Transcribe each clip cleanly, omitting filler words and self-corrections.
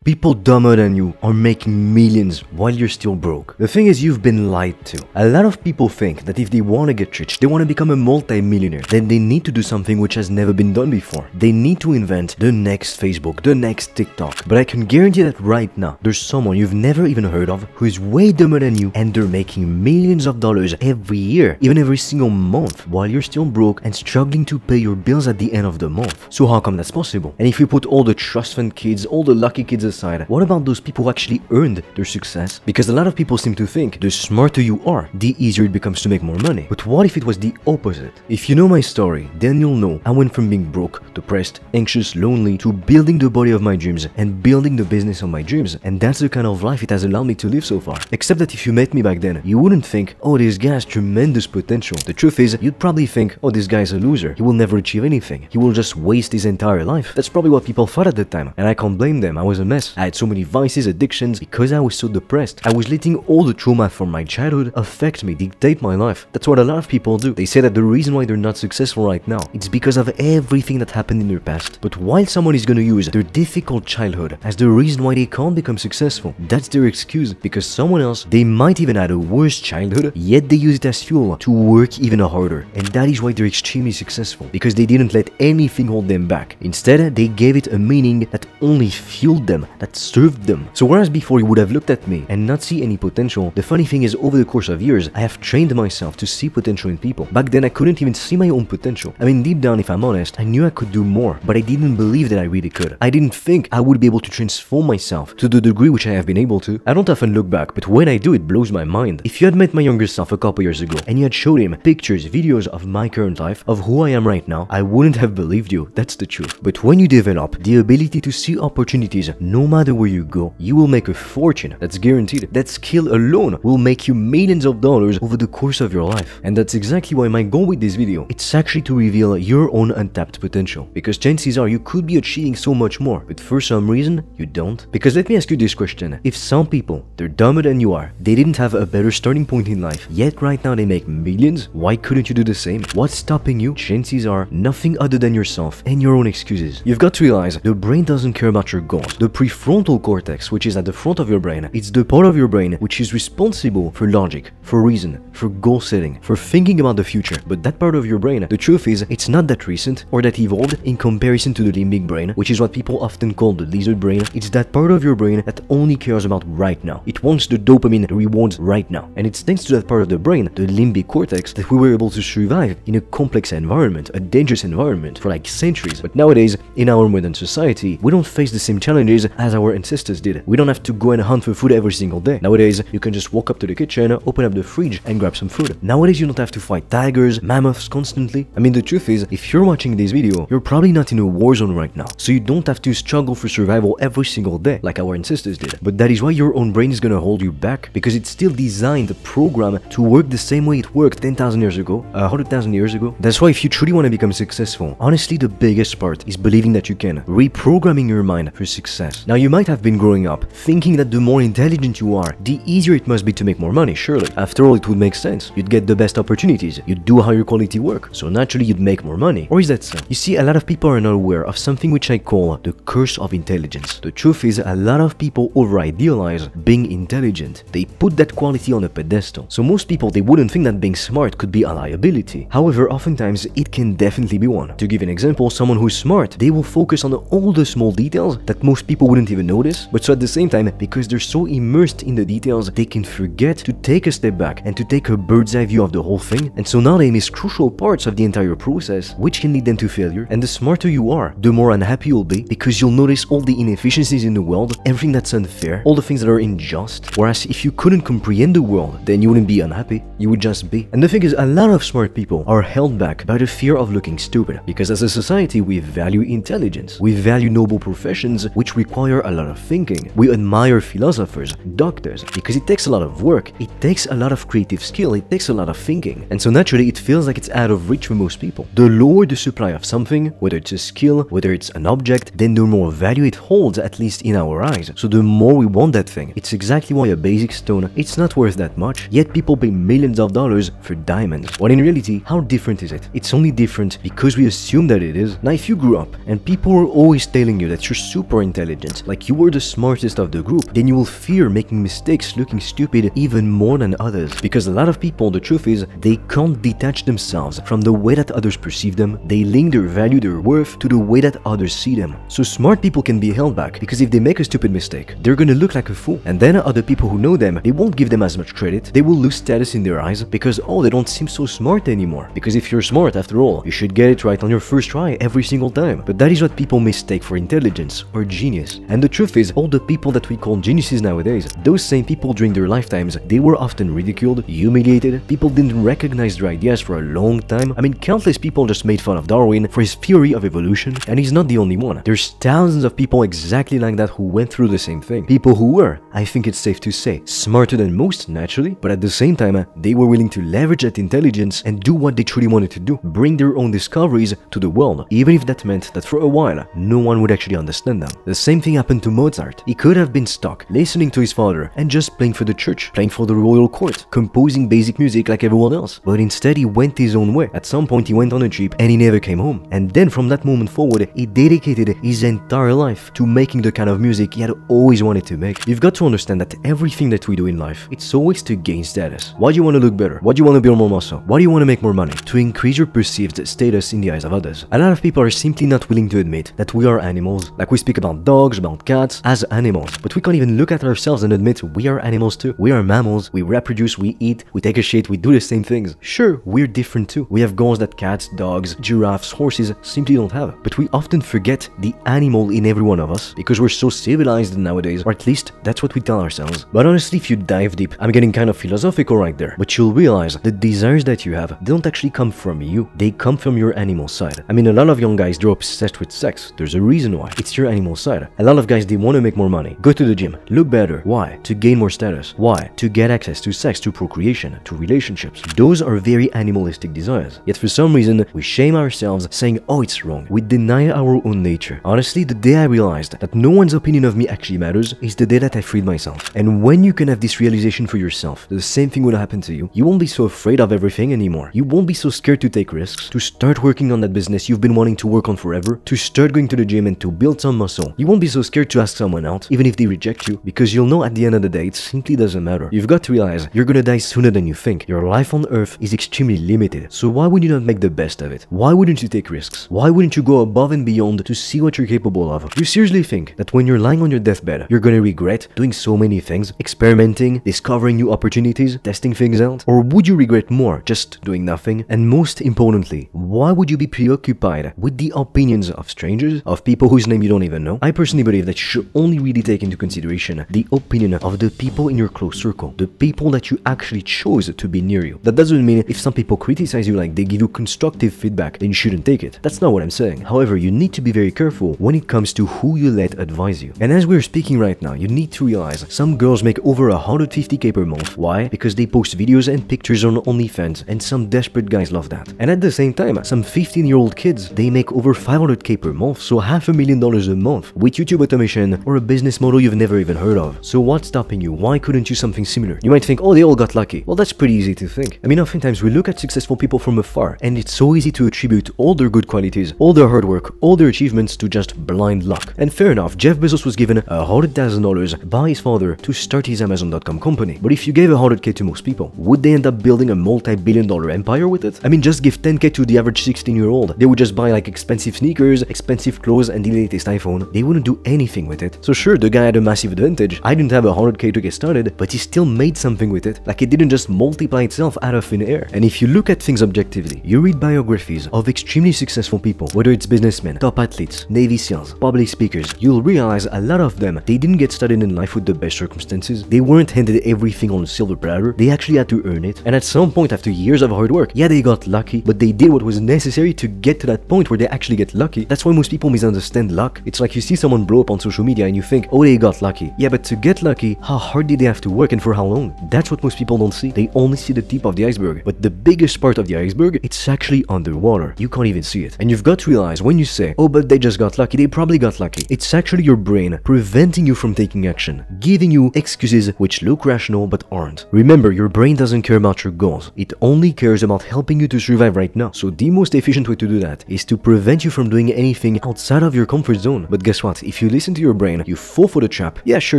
People dumber than you are making millions while you're still broke. The thing is, you've been lied to. A lot of people think that if they want to get rich, they want to become a multi-millionaire, then they need to do something which has never been done before. They need to invent the next Facebook, the next TikTok. But I can guarantee that right now, there's someone you've never even heard of who is way dumber than you, and they're making millions of dollars every year, even every single month, while you're still broke and struggling to pay your bills at the end of the month. So how come that's possible? And if we put all the trust fund kids, all the lucky kids aside, what about those people who actually earned their success? Because a lot of people seem to think the smarter you are, the easier it becomes to make more money. But what if it was the opposite? If you know my story, then you'll know I went from being broke, depressed, anxious, lonely, to building the body of my dreams and building the business of my dreams. And that's the kind of life it has allowed me to live so far. Except that if you met me back then, you wouldn't think, oh, this guy has tremendous potential. The truth is, you'd probably think, oh, this guy's a loser. He will never achieve anything. He will just waste his entire life. That's probably what people thought at the time. And I can't blame them. I was a mess. I had so many vices, addictions, because I was so depressed. I was letting all the trauma from my childhood affect me, dictate my life. That's what a lot of people do. They say that the reason why they're not successful right now, it's because of everything that happened in their past. But while someone is gonna use their difficult childhood as the reason why they can't become successful, that's their excuse. Because someone else, they might even had a worse childhood, yet they use it as fuel to work even harder. And that is why they're extremely successful, because they didn't let anything hold them back. Instead, they gave it a meaning that only fueled them, that served them. So whereas before you would have looked at me and not see any potential, the funny thing is, over the course of years, I have trained myself to see potential in people. Back then I couldn't even see my own potential. I mean, deep down, if I'm honest, I knew I could do more, but I didn't believe that I really could. I didn't think I would be able to transform myself to the degree which I have been able to. I don't often look back, but when I do, it blows my mind. If you had met my younger self a couple years ago and you had showed him pictures, videos of my current life, of who I am right now, I wouldn't have believed you. That's the truth. But when you develop the ability to see opportunities no matter where you go, you will make a fortune. That's guaranteed. That skill alone will make you millions of dollars over the course of your life. And that's exactly why my goal with this video, it's actually to reveal your own untapped potential. Because chances are you could be achieving so much more, but for some reason, you don't. Because let me ask you this question. If some people, they're dumber than you are, they didn't have a better starting point in life, yet right now they make millions, why couldn't you do the same? What's stopping you? Chances are nothing other than yourself and your own excuses. You've got to realize the brain doesn't care about your goals. The prefrontal cortex, which is at the front of your brain, it's the part of your brain which is responsible for logic, for reason, for goal setting, for thinking about the future. But that part of your brain, the truth is, it's not that recent or that evolved in comparison to the limbic brain, which is what people often call the lizard brain. It's that part of your brain that only cares about right now. It wants the dopamine rewards right now. And it's thanks to that part of the brain, the limbic cortex, that we were able to survive in a complex environment, a dangerous environment, for like centuries. But nowadays, in our modern society, we don't face the same challenges as our ancestors did. We don't have to go and hunt for food every single day. Nowadays, you can just walk up to the kitchen, open up the fridge, and grab some food. Nowadays, you don't have to fight tigers, mammoths constantly. I mean, the truth is, if you're watching this video, you're probably not in a war zone right now, so you don't have to struggle for survival every single day like our ancestors did. But that is why your own brain is gonna hold you back, because it's still designed, the program, to work the same way it worked 10,000 years ago, 100,000 years ago. That's why if you truly want to become successful, honestly, the biggest part is believing that you can, reprogramming your mind for success. Now, you might have been growing up thinking that the more intelligent you are, the easier it must be to make more money. Surely, after all, it would make sense. You'd get the best opportunities, you'd do higher quality work, so naturally you'd make more money. Or is that so? You see, a lot of people are not aware of something which I call the curse of intelligence. The truth is, a lot of people over-idealize being intelligent. They put that quality on a pedestal. So most people, they wouldn't think that being smart could be a liability. However, oftentimes it can definitely be one. To give an example, someone who's smart, they will focus on all the small details that most people wouldn't even notice, but so at the same time, because they're so immersed in the details, they can forget to take a step back and to take a bird's eye view of the whole thing, and so now they miss crucial parts of the entire process, which can lead them to failure. And the smarter you are, the more unhappy you'll be, because you'll notice all the inefficiencies in the world, everything that's unfair, all the things that are unjust. Whereas if you couldn't comprehend the world, then you wouldn't be unhappy, you would just be. And the thing is, a lot of smart people are held back by the fear of looking stupid, because as a society, we value intelligence, we value noble professions which require a lot of thinking, we admire philosophers, doctors, because it takes a lot of work, it takes a lot of creative skill, it takes a lot of thinking, and so naturally it feels like it's out of reach for most people. The lower the supply of something, whether it's a skill, whether it's an object, then the more value it holds, at least in our eyes. So the more we want that thing. It's exactly why a basic stone, it's not worth that much, yet people pay millions of dollars for diamonds. When in reality, how different is it? It's only different because we assume that it is. Now, if you grew up and people were always telling you that you're super intelligent, intelligent, like you were the smartest of the group, then you will fear making mistakes, looking stupid even more than others. Because a lot of people, the truth is, they can't detach themselves from the way that others perceive them. They link their value, their worth, to the way that others see them. So smart people can be held back, because if they make a stupid mistake, they're gonna look like a fool. And then other people who know them, they won't give them as much credit. They will lose status in their eyes because, oh, they don't seem so smart anymore. Because if you're smart, after all, you should get it right on your first try every single time. But that is what people mistake for intelligence or genius. And the truth is, all the people that we call geniuses nowadays, those same people during their lifetimes, they were often ridiculed, humiliated, people didn't recognize their ideas for a long time. I mean, countless people just made fun of Darwin for his theory of evolution, and he's not the only one. There's thousands of people exactly like that who went through the same thing. People who were, I think it's safe to say, smarter than most, naturally, but at the same time, they were willing to leverage that intelligence and do what they truly wanted to do, bring their own discoveries to the world, even if that meant that for a while, no one would actually understand them. The same thing happened to Mozart. He could have been stuck, listening to his father, and just playing for the church, playing for the royal court, composing basic music like everyone else. But instead, he went his own way. At some point, he went on a trip, and he never came home. And then from that moment forward, he dedicated his entire life to making the kind of music he had always wanted to make. You've got to understand that everything that we do in life, it's always to gain status. Why do you want to look better? Why do you want to build more muscle? Why do you want to make more money? To increase your perceived status in the eyes of others. A lot of people are simply not willing to admit that we are animals. Like we speak about dogs, about cats, as animals. But we can't even look at ourselves and admit we are animals too. We are mammals, we reproduce, we eat, we take a shit, we do the same things. Sure, we're different too. We have goals that cats, dogs, giraffes, horses simply don't have. But we often forget the animal in every one of us because we're so civilized nowadays, or at least that's what we tell ourselves. But honestly, if you dive deep, I'm getting kind of philosophical right there, but you'll realize the desires that you have don't actually come from you, they come from your animal side. I mean, a lot of young guys, they're obsessed with sex. There's a reason why. It's your animal side. A lot of guys, they want to make more money, go to the gym, look better. Why? To gain more status. Why? To get access to sex, to procreation, to relationships. Those are very animalistic desires. Yet for some reason, we shame ourselves saying, oh, it's wrong. We deny our own nature. Honestly, the day I realized that no one's opinion of me actually matters is the day that I freed myself. And when you can have this realization for yourself, the same thing will happen to you. You won't be so afraid of everything anymore. You won't be so scared to take risks, to start working on that business you've been wanting to work on forever, to start going to the gym and to build some muscle. You won't be so scared to ask someone out, even if they reject you, because you'll know at the end of the day, it simply doesn't matter. You've got to realize you're gonna die sooner than you think. Your life on Earth is extremely limited. So why would you not make the best of it? Why wouldn't you take risks? Why wouldn't you go above and beyond to see what you're capable of? You seriously think that when you're lying on your deathbed, you're gonna regret doing so many things, experimenting, discovering new opportunities, testing things out? Or would you regret more just doing nothing? And most importantly, why would you be preoccupied with the opinions of strangers, of people whose name you don't even know? I personally believe that you should only really take into consideration the opinion of the people in your close circle, the people that you actually chose to be near you. That doesn't mean if some people criticize you, like they give you constructive feedback, then you shouldn't take it. That's not what I'm saying. However, you need to be very careful when it comes to who you let advise you. And as we're speaking right now, you need to realize some girls make over 150k per month. Why? Because they post videos and pictures on OnlyFans, and some desperate guys love that. And at the same time, some 15-year-old kids, they make over 500k per month, so $500,000 a month, with YouTube automation or a business model you've never even heard of. So what's stopping you? Why couldn't you something similar? You might think, oh, they all got lucky. Well, that's pretty easy to think. I mean, oftentimes we look at successful people from afar, and it's so easy to attribute all their good qualities, all their hard work, all their achievements to just blind luck. And fair enough, Jeff Bezos was given $100,000 by his father to start his Amazon.com company. But if you gave 100k to most people, would they end up building a multi-billion-dollar empire with it? I mean, just give 10k to the average 16-year-old. They would just buy like expensive sneakers, expensive clothes, and the latest iPhone. They wouldn't do anything with it. So sure, the guy had a massive advantage. I didn't have 100k to get started, but he still made something with it. Like it didn't just multiply itself out of thin air. And if you look at things objectively, you read biographies of extremely successful people, whether it's businessmen, top athletes, Navy SEALs, public speakers, you'll realize a lot of them, they didn't get started in life with the best circumstances. They weren't handed everything on a silver platter. They actually had to earn it. And at some point, after years of hard work, yeah, they got lucky, but they did what was necessary to get to that point where they actually get lucky. That's why most people misunderstand luck. It's like you see someone blow up on social media and you think, oh, they got lucky. Yeah, but to get lucky, how hard did they have to work and for how long? That's what most people don't see. They only see the tip of the iceberg. But the biggest part of the iceberg, it's actually underwater. You can't even see it. And you've got to realize when you say, oh, but they just got lucky, they probably got lucky. It's actually your brain preventing you from taking action, giving you excuses which look rational but aren't. Remember, your brain doesn't care about your goals. It only cares about helping you to survive right now. So the most efficient way to do that is to prevent you from doing anything outside of your comfort zone. But guess what? If if you listen to your brain, you fall for the trap. Yeah, sure,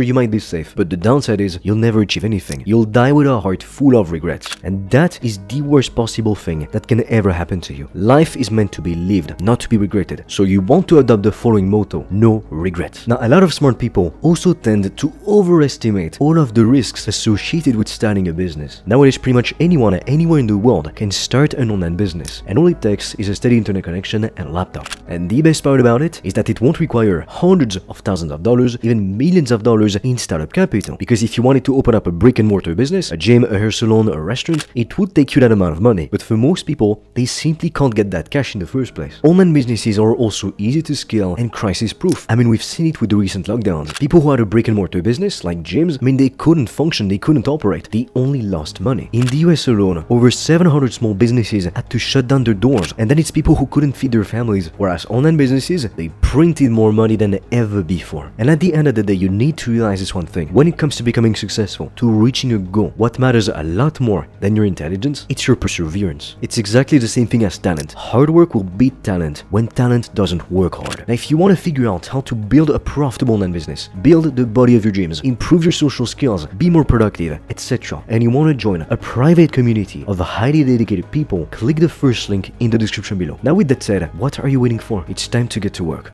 you might be safe, but the downside is you'll never achieve anything. You'll die with a heart full of regrets. And that is the worst possible thing that can ever happen to you. Life is meant to be lived, not to be regretted. So you want to adopt the following motto: no regrets. Now, a lot of smart people also tend to overestimate all of the risks associated with starting a business. Nowadays, pretty much anyone anywhere in the world can start an online business, and all it takes is a steady internet connection and a laptop. And the best part about it is that it won't require hundreds of thousands of dollars, even millions of dollars in startup capital. Because if you wanted to open up a brick and mortar business, a gym, a hair salon, a restaurant, it would take you that amount of money. But for most people, they simply can't get that cash in the first place. Online businesses are also easy to scale and crisis proof. I mean, we've seen it with the recent lockdowns. People who had a brick and mortar business, like gyms, I mean, they couldn't function, they couldn't operate, they only lost money. In the US alone, over 700 small businesses had to shut down their doors, and then it's people who couldn't feed their families, whereas online businesses, they printed more money than ever before. And at the end of the day, you need to realize this one thing: when it comes to becoming successful, to reaching a goal, what matters a lot more than your intelligence, it's your perseverance. It's exactly the same thing as talent. Hard work will beat talent when talent doesn't work hard. Now, if you want to figure out how to build a profitable online business, build the body of your dreams, improve your social skills, be more productive, etc., and you want to join a private community of highly dedicated people, click the first link in the description below. Now, with that said, what are you waiting for? It's time to get to work.